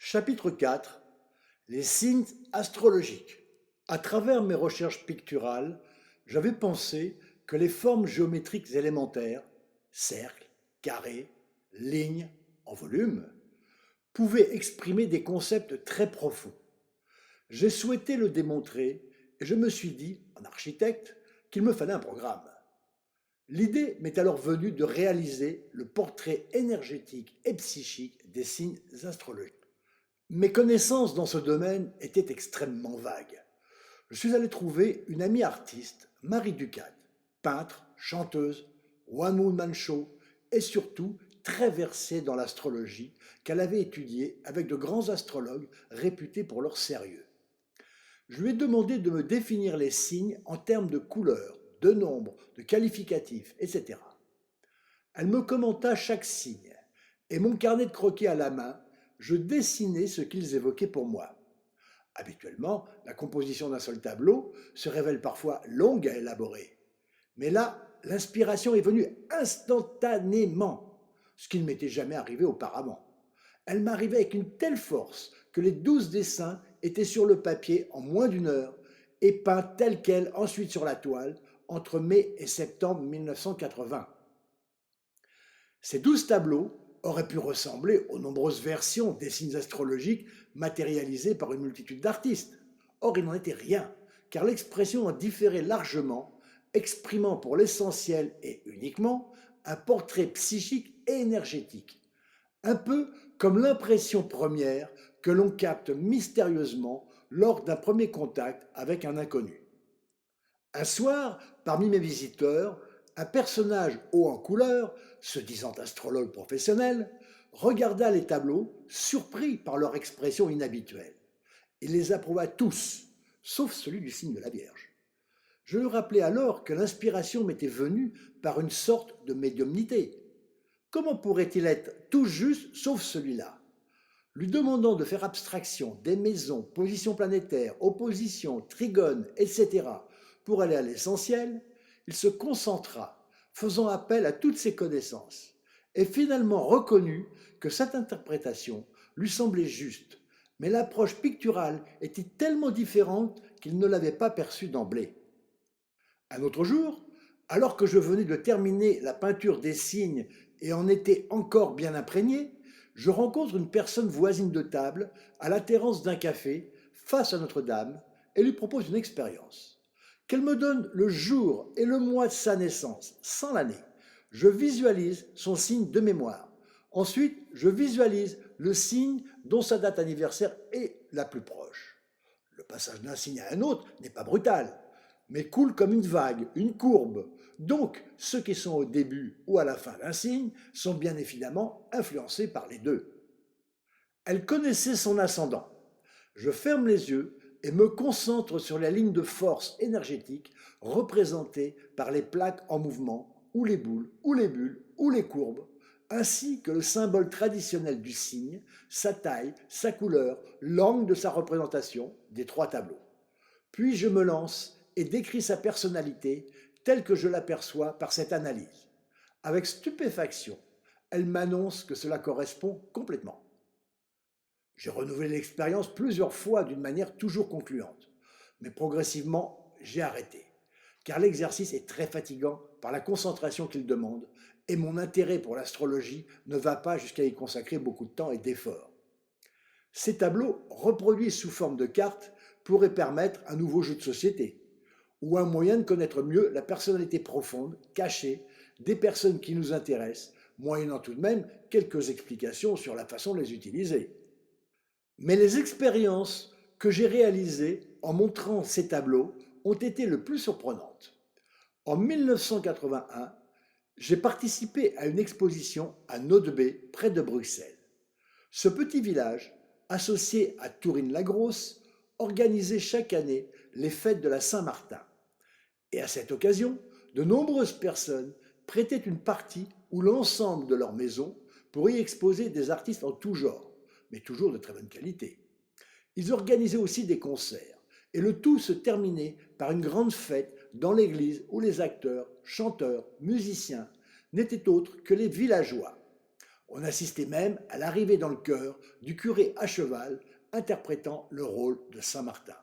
Chapitre 4. Les signes astrologiques. À travers mes recherches picturales, j'avais pensé que les formes géométriques élémentaires, cercles, carrés, lignes, en volume, pouvaient exprimer des concepts très profonds. J'ai souhaité le démontrer et je me suis dit, en architecte, qu'il me fallait un programme. L'idée m'est alors venue de réaliser le portrait énergétique et psychique des signes astrologiques. Mes connaissances dans ce domaine étaient extrêmement vagues. Je suis allé trouver une amie artiste, Marie Ducat, peintre, chanteuse, one woman show et surtout très versée dans l'astrologie qu'elle avait étudiée avec de grands astrologues réputés pour leur sérieux. Je lui ai demandé de me définir les signes en termes de couleurs, de nombres, de qualificatifs, etc. Elle me commenta chaque signe et mon carnet de croquis à la main, je dessinais ce qu'ils évoquaient pour moi. Habituellement, la composition d'un seul tableau se révèle parfois longue à élaborer. Mais là, l'inspiration est venue instantanément, ce qui ne m'était jamais arrivé auparavant. Elle m'arrivait avec une telle force que les 12 dessins étaient sur le papier en moins d'une heure et peints tels quels ensuite sur la toile entre mai et septembre 1980. Ces 12 tableaux auraient pu ressembler aux nombreuses versions des signes astrologiques matérialisées par une multitude d'artistes. Or, il n'en était rien, car l'expression en différait largement, exprimant pour l'essentiel et uniquement un portrait psychique et énergétique, un peu comme l'impression première que l'on capte mystérieusement lors d'un premier contact avec un inconnu. Un soir, parmi mes visiteurs, un personnage haut en couleur, se disant astrologue professionnel, regarda les tableaux, surpris par leur expression inhabituelle. Il les approuva tous, sauf celui du signe de la Vierge. Je lui rappelai alors que l'inspiration m'était venue par une sorte de médiumnité. Comment pourrait-il être tout juste sauf celui-là? Lui demandant de faire abstraction des maisons, positions planétaires, oppositions, trigones, etc., pour aller à l'essentiel, il se concentra, faisant appel à toutes ses connaissances, et finalement reconnut que cette interprétation lui semblait juste, mais l'approche picturale était tellement différente qu'il ne l'avait pas perçue d'emblée. Un autre jour, alors que je venais de terminer la peinture des signes et en étais encore bien imprégné, je rencontre une personne voisine de table à la terrasse d'un café face à Notre-Dame et lui propose une expérience. Qu'elle me donne le jour et le mois de sa naissance, sans l'année. Je visualise son signe de mémoire. Ensuite, je visualise le signe dont sa date anniversaire est la plus proche. Le passage d'un signe à un autre n'est pas brutal, mais coule comme une vague, une courbe. Donc, ceux qui sont au début ou à la fin d'un signe sont bien évidemment influencés par les deux. Elle connaissait son ascendant. Je ferme les yeux et me concentre sur la ligne de force énergétique représentée par les plaques en mouvement, ou les boules, ou les bulles, ou les courbes, ainsi que le symbole traditionnel du signe, sa taille, sa couleur, l'angle de sa représentation des trois tableaux. Puis je me lance et décris sa personnalité telle que je l'aperçois par cette analyse. Avec stupéfaction, elle m'annonce que cela correspond complètement. J'ai renouvelé l'expérience plusieurs fois d'une manière toujours concluante, mais progressivement j'ai arrêté, car l'exercice est très fatigant par la concentration qu'il demande et mon intérêt pour l'astrologie ne va pas jusqu'à y consacrer beaucoup de temps et d'efforts. Ces tableaux, reproduits sous forme de cartes, pourraient permettre un nouveau jeu de société, ou un moyen de connaître mieux la personnalité profonde, cachée, des personnes qui nous intéressent, moyennant tout de même quelques explications sur la façon de les utiliser. Mais les expériences que j'ai réalisées en montrant ces tableaux ont été le plus surprenantes. En 1981, j'ai participé à une exposition à Notebay, près de Bruxelles. Ce petit village, associé à Tourine-la-Grosse, organisait chaque année les fêtes de la Saint-Martin. Et à cette occasion, de nombreuses personnes prêtaient une partie ou l'ensemble de leur maison pour y exposer des artistes en tout genre, mais toujours de très bonne qualité. Ils organisaient aussi des concerts, et le tout se terminait par une grande fête dans l'église où les acteurs, chanteurs, musiciens n'étaient autres que les villageois. On assistait même à l'arrivée dans le chœur du curé à cheval interprétant le rôle de Saint Martin.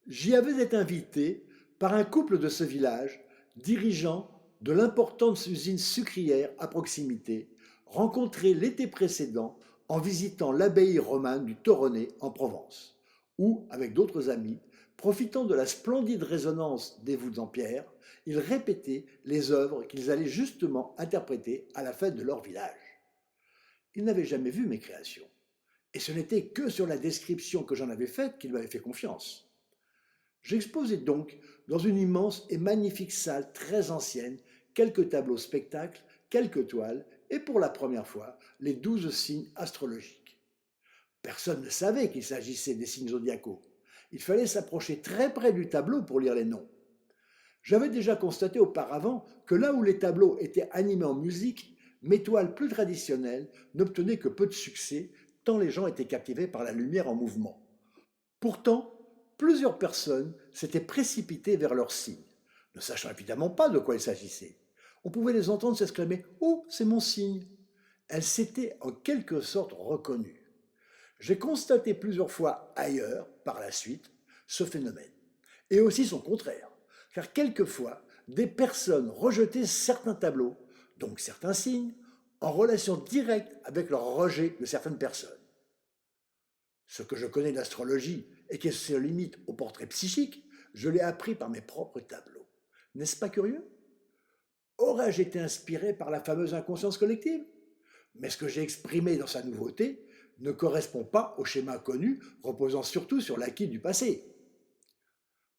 J'y avais été invité par un couple de ce village, dirigeant de l'importante usine sucrière à proximité, rencontré l'été précédent en visitant l'abbaye romane du Toronnet en Provence, où, avec d'autres amis, profitant de la splendide résonance des voûtes en pierre, ils répétaient les œuvres qu'ils allaient justement interpréter à la fête de leur village. Ils n'avaient jamais vu mes créations, et ce n'était que sur la description que j'en avais faite qu'ils m'avaient fait confiance. J'exposais donc dans une immense et magnifique salle très ancienne quelques tableaux spectacles, quelques toiles et pour la première fois les 12 signes astrologiques. Personne ne savait qu'il s'agissait des signes zodiacaux. Il fallait s'approcher très près du tableau pour lire les noms. J'avais déjà constaté auparavant que là où les tableaux étaient animés en musique, mes toiles plus traditionnelles n'obtenaient que peu de succès tant les gens étaient captivés par la lumière en mouvement. Pourtant, plusieurs personnes s'étaient précipitées vers leur signe, ne sachant évidemment pas de quoi il s'agissait. On pouvait les entendre s'exclamer « Oh, c'est mon signe !» Elles s'étaient en quelque sorte reconnues. J'ai constaté plusieurs fois ailleurs, par la suite, ce phénomène. Et aussi son contraire, car quelquefois, des personnes rejetaient certains tableaux, donc certains signes, en relation directe avec leur rejet de certaines personnes. Ce que je connais de l'astrologie et qui se limite au portrait psychique, je l'ai appris par mes propres tableaux. N'est-ce pas curieux? Aurais-je été inspiré par la fameuse inconscience collective? Mais ce que j'ai exprimé dans sa nouveauté ne correspond pas au schéma connu reposant surtout sur l'acquis du passé.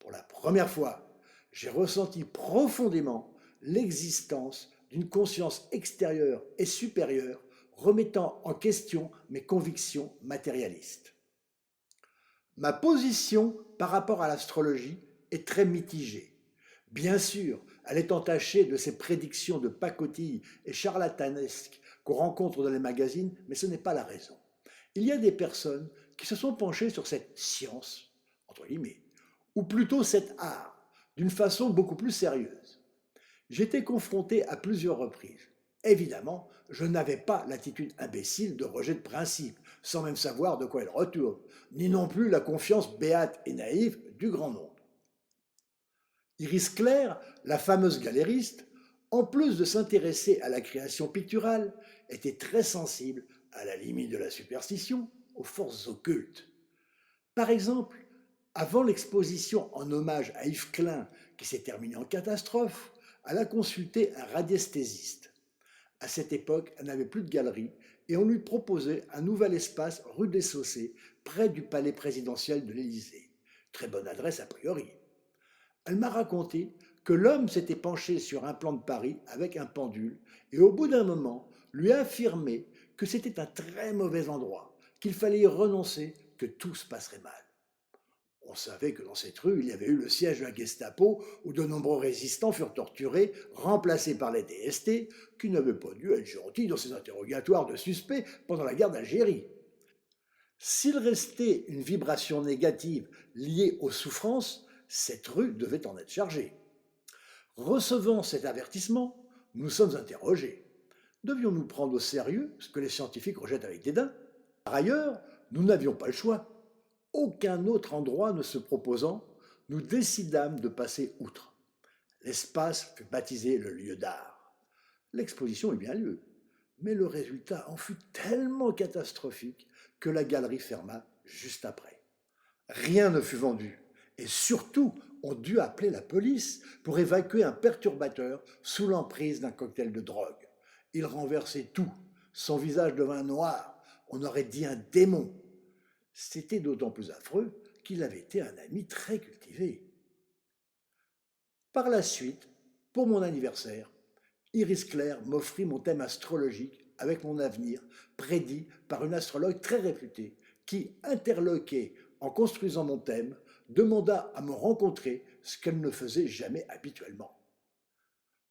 Pour la première fois, j'ai ressenti profondément l'existence d'une conscience extérieure et supérieure remettant en question mes convictions matérialistes. Ma position par rapport à l'astrologie est très mitigée. Bien sûr, elle est entachée de ces prédictions de pacotille et charlatanesques qu'on rencontre dans les magazines, mais ce n'est pas la raison. Il y a des personnes qui se sont penchées sur cette science, entre guillemets, ou plutôt cet art, d'une façon beaucoup plus sérieuse. J'ai été confronté à plusieurs reprises. Évidemment, je n'avais pas l'attitude imbécile de rejet de principe, sans même savoir de quoi il retourne, ni non plus la confiance béate et naïve du grand nombre. Iris Claire, la fameuse galériste, en plus de s'intéresser à la création picturale, était très sensible, à la limite de la superstition, aux forces occultes. Par exemple, avant l'exposition en hommage à Yves Klein, qui s'est terminée en catastrophe, elle a consulté un radiesthésiste. À cette époque, elle n'avait plus de galerie et on lui proposait un nouvel espace rue des Saussaies, près du palais présidentiel de l'Élysée. Très bonne adresse a priori. Elle m'a raconté que l'homme s'était penché sur un plan de Paris avec un pendule et au bout d'un moment lui a affirmé que c'était un très mauvais endroit, qu'il fallait y renoncer, que tout se passerait mal. On savait que dans cette rue, il y avait eu le siège de la Gestapo où de nombreux résistants furent torturés, remplacés par les DST, qui n'avaient pas dû être gentils dans ces interrogatoires de suspects pendant la guerre d'Algérie. S'il restait une vibration négative liée aux souffrances, cette rue devait en être chargée. Recevant cet avertissement, nous sommes interrogés. Devions-nous prendre au sérieux ce que les scientifiques rejettent avec dédain? Par ailleurs, nous n'avions pas le choix. Aucun autre endroit ne se proposant, nous décidâmes de passer outre. L'espace fut baptisé le lieu d'art. L'exposition eut bien lieu, mais le résultat en fut tellement catastrophique que la galerie ferma juste après. Rien ne fut vendu, et surtout on dut appeler la police pour évacuer un perturbateur sous l'emprise d'un cocktail de drogue. Il renversait tout, son visage devint noir, on aurait dit un démon. C'était d'autant plus affreux qu'il avait été un ami très cultivé. Par la suite, pour mon anniversaire, Iris Claire m'offrit mon thème astrologique avec mon avenir, prédit par une astrologue très réputée, qui, interloquée en construisant mon thème, demanda à me rencontrer, ce qu'elle ne faisait jamais habituellement.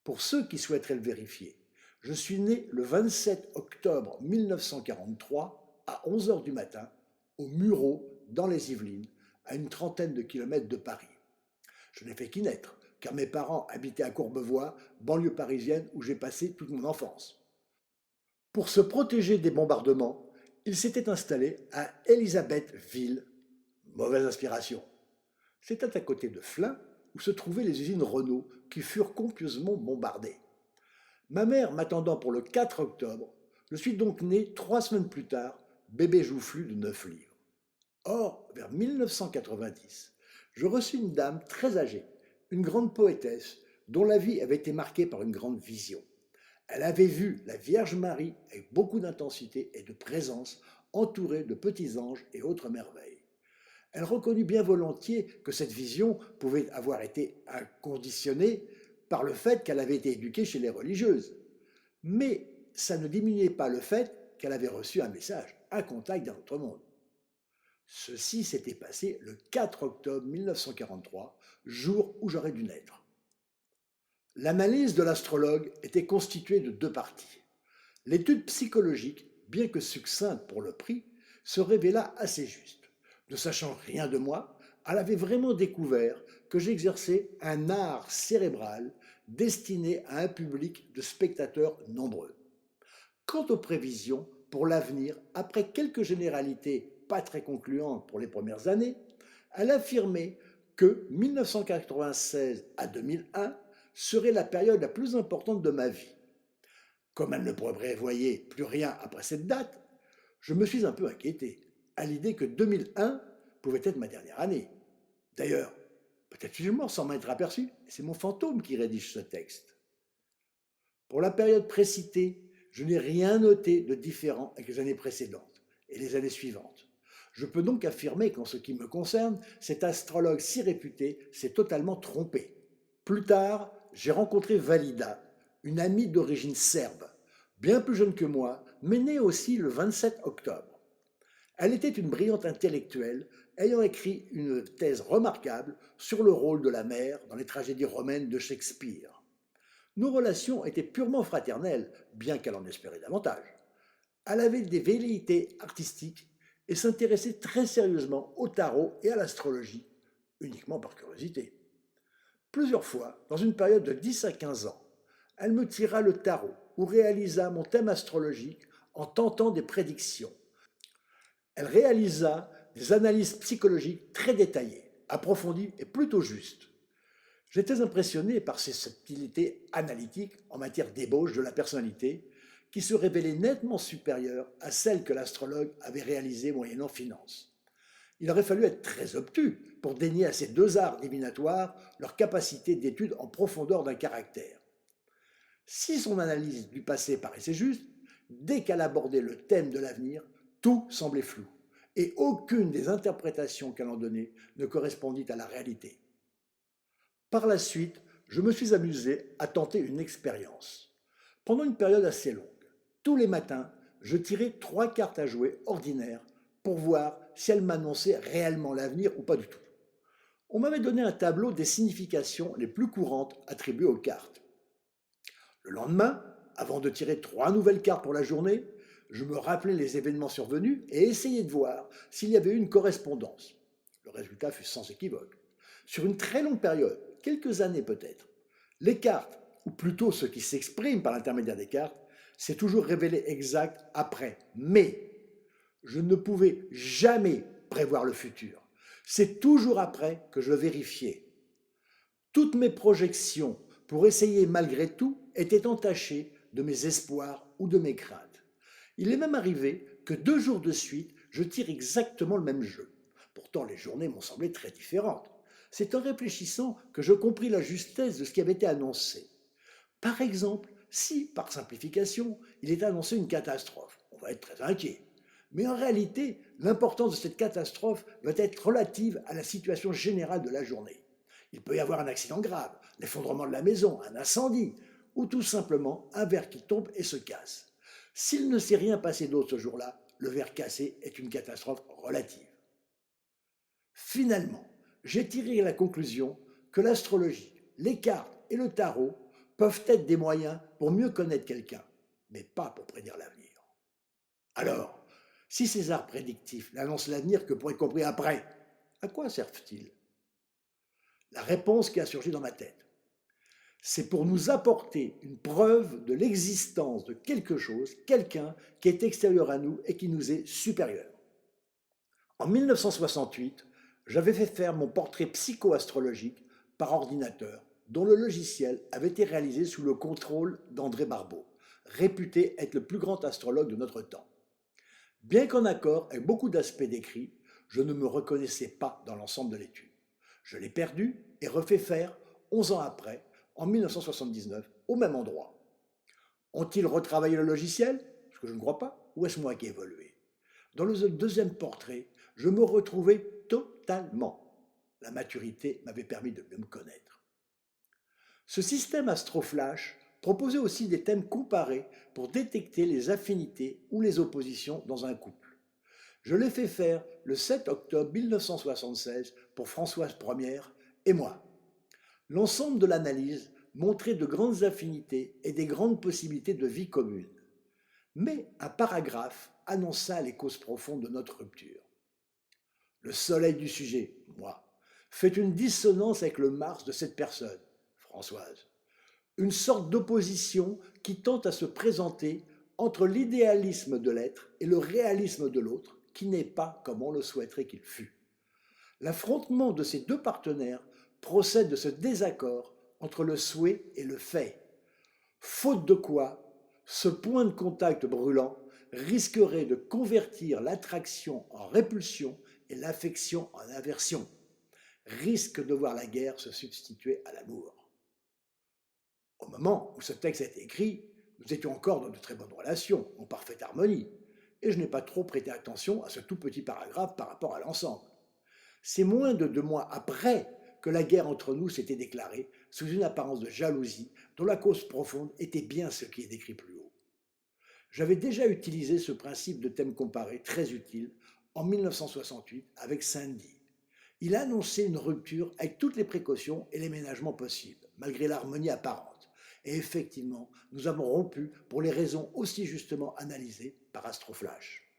Pour ceux qui souhaiteraient le vérifier, je suis né le 27 octobre 1943 à 11 heures du matin au Mureau, dans les Yvelines, à une trentaine de kilomètres de Paris. Je n'ai fait qu'y naître, car mes parents habitaient à Courbevoie, banlieue parisienne où j'ai passé toute mon enfance. Pour se protéger des bombardements, il s'était installé à Elisabethville. Mauvaise inspiration. C'était à côté de Flins, où se trouvaient les usines Renault qui furent copieusement bombardées. Ma mère m'attendant pour le 4 octobre, je suis donc né 3 semaines plus tard, bébé joufflu de 9 livres. Or, vers 1990, je reçus une dame très âgée, une grande poétesse, dont la vie avait été marquée par une grande vision. Elle avait vu la Vierge Marie avec beaucoup d'intensité et de présence, entourée de petits anges et autres merveilles. Elle reconnut bien volontiers que cette vision pouvait avoir été conditionnée par le fait qu'elle avait été éduquée chez les religieuses. Mais ça ne diminuait pas le fait qu'elle avait reçu un message, un contact d'un autre monde. Ceci s'était passé le 4 octobre 1943, jour où j'aurais dû naître. L'analyse de l'astrologue était constituée de 2 parties. L'étude psychologique, bien que succincte pour le prix, se révéla assez juste. Ne sachant rien de moi, elle avait vraiment découvert que j'exerçais un art cérébral destiné à un public de spectateurs nombreux. Quant aux prévisions pour l'avenir, après quelques généralités pas très concluantes pour les premières années, elle affirmait que 1996 à 2001 serait la période la plus importante de ma vie. Comme elle ne prévoyait plus rien après cette date, je me suis un peu inquiété à l'idée que 2001 pouvait être ma dernière année. D'ailleurs, peut-être suis-je mort sans m'en être aperçu, c'est mon fantôme qui rédige ce texte. Pour la période précitée, je n'ai rien noté de différent avec les années précédentes et les années suivantes. Je peux donc affirmer qu'en ce qui me concerne, cet astrologue si réputé s'est totalement trompé. Plus tard, j'ai rencontré Valida, une amie d'origine serbe, bien plus jeune que moi, mais née aussi le 27 octobre. Elle était une brillante intellectuelle, ayant écrit une thèse remarquable sur le rôle de la mère dans les tragédies romaines de Shakespeare. Nos relations étaient purement fraternelles, bien qu'elle en espérait davantage. Elle avait des velléités artistiques et s'intéressait très sérieusement au tarot et à l'astrologie, uniquement par curiosité. Plusieurs fois, dans une période de 10 à 15 ans, elle me tira le tarot ou réalisa mon thème astrologique en tentant des prédictions. Elle réalisa des analyses psychologiques très détaillées, approfondies et plutôt justes. J'étais impressionné par ses subtilités analytiques en matière d'ébauche de la personnalité, qui se révélaient nettement supérieures à celles que l'astrologue avait réalisées moyennant finance. Il aurait fallu être très obtus pour dénier à ces 2 arts divinatoires leur capacité d'étude en profondeur d'un caractère. Si son analyse du passé paraissait juste, dès qu'elle abordait le thème de l'avenir, tout semblait flou, et aucune des interprétations qu'elle en donnait ne correspondit à la réalité. Par la suite, je me suis amusé à tenter une expérience. Pendant une période assez longue, tous les matins, je tirais 3 cartes à jouer ordinaires pour voir si elles m'annonçaient réellement l'avenir ou pas du tout. On m'avait donné un tableau des significations les plus courantes attribuées aux cartes. Le lendemain, avant de tirer 3 nouvelles cartes pour la journée, je me rappelais les événements survenus et essayais de voir s'il y avait eu une correspondance. Le résultat fut sans équivoque. Sur une très longue période, quelques années peut-être, les cartes, ou plutôt ce qui s'exprime par l'intermédiaire des cartes, s'est toujours révélé exact après. Mais je ne pouvais jamais prévoir le futur. C'est toujours après que je le vérifiais. Toutes mes projections, pour essayer malgré tout, étaient entachées de mes espoirs ou de mes craintes. Il est même arrivé que 2 jours de suite, je tire exactement le même jeu. Pourtant, les journées m'ont semblé très différentes. C'est en réfléchissant que je compris la justesse de ce qui avait été annoncé. Par exemple, si, par simplification, il est annoncé une catastrophe, on va être très inquiet. Mais en réalité, l'importance de cette catastrophe va être relative à la situation générale de la journée. Il peut y avoir un accident grave, l'effondrement de la maison, un incendie, ou tout simplement un verre qui tombe et se casse. S'il ne s'est rien passé d'autre ce jour-là, le verre cassé est une catastrophe relative. Finalement, j'ai tiré la conclusion que l'astrologie, les cartes et le tarot peuvent être des moyens pour mieux connaître quelqu'un, mais pas pour prédire l'avenir. Alors, si ces arts prédictifs n'annoncent l'avenir que pour être compris après, à quoi servent-ils? La réponse qui a surgi dans ma tête. C'est pour nous apporter une preuve de l'existence de quelque chose, quelqu'un qui est extérieur à nous et qui nous est supérieur. En 1968, j'avais fait faire mon portrait psychoastrologique par ordinateur, dont le logiciel avait été réalisé sous le contrôle d'André Barbeau, réputé être le plus grand astrologue de notre temps. Bien qu'en accord avec beaucoup d'aspects décrits, je ne me reconnaissais pas dans l'ensemble de l'étude. Je l'ai perdu et refait faire 11 ans après, en 1979, au même endroit. Ont-ils retravaillé le logiciel? Ce que je ne crois pas. Ou est-ce moi qui ai évolué? Dans le deuxième portrait, je me retrouvais totalement. La maturité m'avait permis de mieux me connaître. Ce système AstroFlash proposait aussi des thèmes comparés pour détecter les affinités ou les oppositions dans un couple. Je l'ai fait faire le 7 octobre 1976 pour Françoise Ier et moi. L'ensemble de l'analyse montrait de grandes affinités et des grandes possibilités de vie commune. Mais un paragraphe annonça les causes profondes de notre rupture. Le soleil du sujet, moi, fait une dissonance avec le Mars de cette personne, Françoise. Une sorte d'opposition qui tente à se présenter entre l'idéalisme de l'être et le réalisme de l'autre, qui n'est pas comme on le souhaiterait qu'il fût. L'affrontement de ces deux partenaires procède de ce désaccord entre le souhait et le fait. Faute de quoi, ce point de contact brûlant risquerait de convertir l'attraction en répulsion et l'affection en aversion. Risque de voir la guerre se substituer à l'amour. Au moment où ce texte a été écrit, nous étions encore dans de très bonnes relations, en parfaite harmonie, et je n'ai pas trop prêté attention à ce tout petit paragraphe par rapport à l'ensemble. C'est moins de 2 mois après que la guerre entre nous s'était déclarée sous une apparence de jalousie dont la cause profonde était bien ce qui est décrit plus haut. J'avais déjà utilisé ce principe de thème comparé très utile en 1968 avec Sandy. Il a annoncé une rupture avec toutes les précautions et les ménagements possibles, malgré l'harmonie apparente. Et effectivement, nous avons rompu pour les raisons aussi justement analysées par AstroFlash.